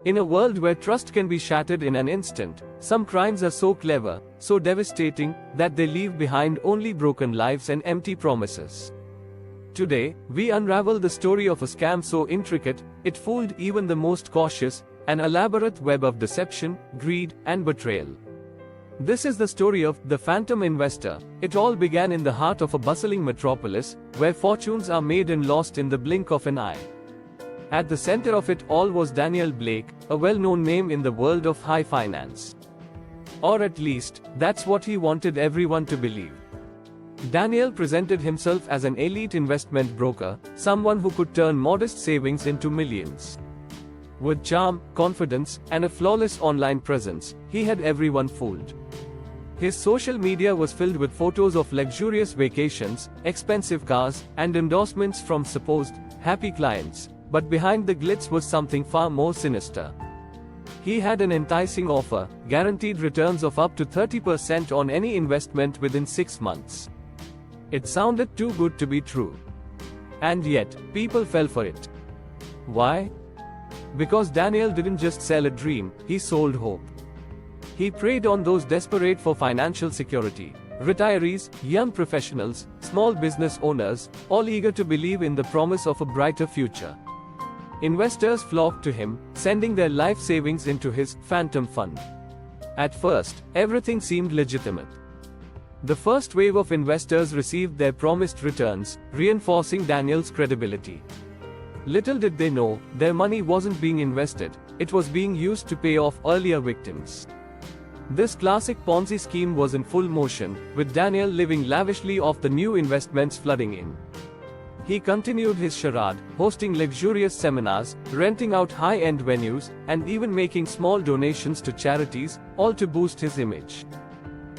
In a world where trust can be shattered in an instant, some crimes are so clever, so devastating, that they leave behind only broken lives and empty promises. Today, we unravel the story of a scam so intricate, it fooled even the most cautious, an elaborate web of deception, greed, and betrayal. This is the story of the Phantom Investor. It all began in the heart of a bustling metropolis, where fortunes are made and lost in the blink of an eye. At the center of it all was Daniel Blake, a well-known name in the world of high finance. Or at least, that's what he wanted everyone to believe. Daniel presented himself as an elite investment broker, someone who could turn modest savings into millions. With charm, confidence, and a flawless online presence, he had everyone fooled. His social media was filled with photos of luxurious vacations, expensive cars, and endorsements from supposed happy clients, but behind the glitz was something far more sinister. He had an enticing offer, guaranteed returns of up to 30% on any investment within 6 months. It sounded too good to be true. And yet, people fell for it. Why? Because Daniel didn't just sell a dream, he sold hope. He preyed on those desperate for financial security. Retirees, young professionals, small business owners, all eager to believe in the promise of a brighter future. Investors flocked to him, sending their life savings into his phantom fund. At first, everything seemed legitimate. The first wave of investors received their promised returns, reinforcing Daniel's credibility. Little did they know, their money wasn't being invested, it was being used to pay off earlier victims. This classic Ponzi scheme was in full motion, with Daniel living lavishly off the new investments flooding in. He continued his charade, hosting luxurious seminars, renting out high-end venues, and even making small donations to charities, all to boost his image.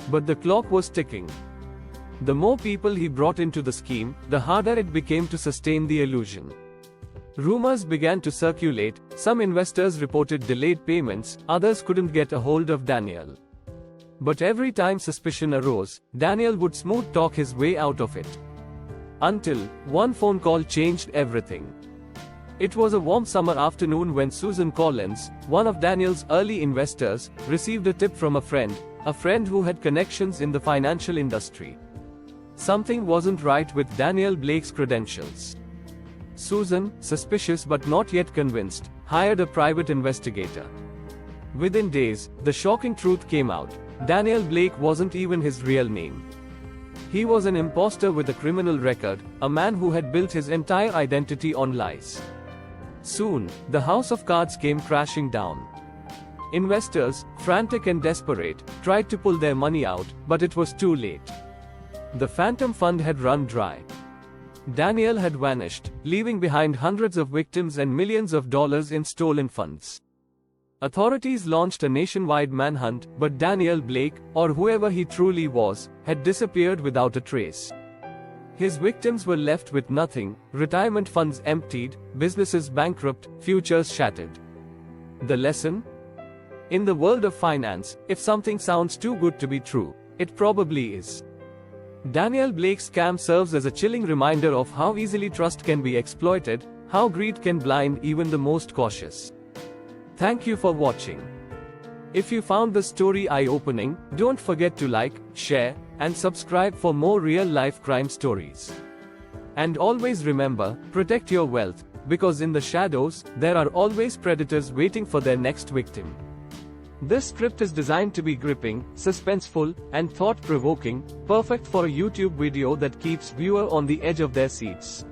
But the clock was ticking. The more people he brought into the scheme, the harder it became to sustain the illusion. Rumors began to circulate, some investors reported delayed payments, others couldn't get a hold of Daniel. But every time suspicion arose, Daniel would smooth talk his way out of it. Until, one phone call changed everything. It was a warm summer afternoon when Susan Collins, one of Daniel's early investors, received a tip from a friend who had connections in the financial industry. Something wasn't right with Daniel Blake's credentials. Susan, suspicious but not yet convinced, hired a private investigator. Within days, the shocking truth came out. Daniel Blake wasn't even his real name. He was an imposter with a criminal record, a man who had built his entire identity on lies. Soon, the house of cards came crashing down. Investors, frantic and desperate, tried to pull their money out, but it was too late. The phantom fund had run dry. Daniel had vanished, leaving behind hundreds of victims and millions of dollars in stolen funds. Authorities launched a nationwide manhunt, but Daniel Blake, or whoever he truly was, had disappeared without a trace. His victims were left with nothing, retirement funds emptied, businesses bankrupt, futures shattered. The lesson? In the world of finance, if something sounds too good to be true, it probably is. Daniel Blake's scam serves as a chilling reminder of how easily trust can be exploited, how greed can blind even the most cautious. Thank you for watching. If you found the story eye-opening, don't forget to like, share, and subscribe for more real-life crime stories. And always remember, protect your wealth, because in the shadows, there are always predators waiting for their next victim. This script is designed to be gripping, suspenseful, and thought-provoking, perfect for a YouTube video that keeps viewer on the edge of their seats.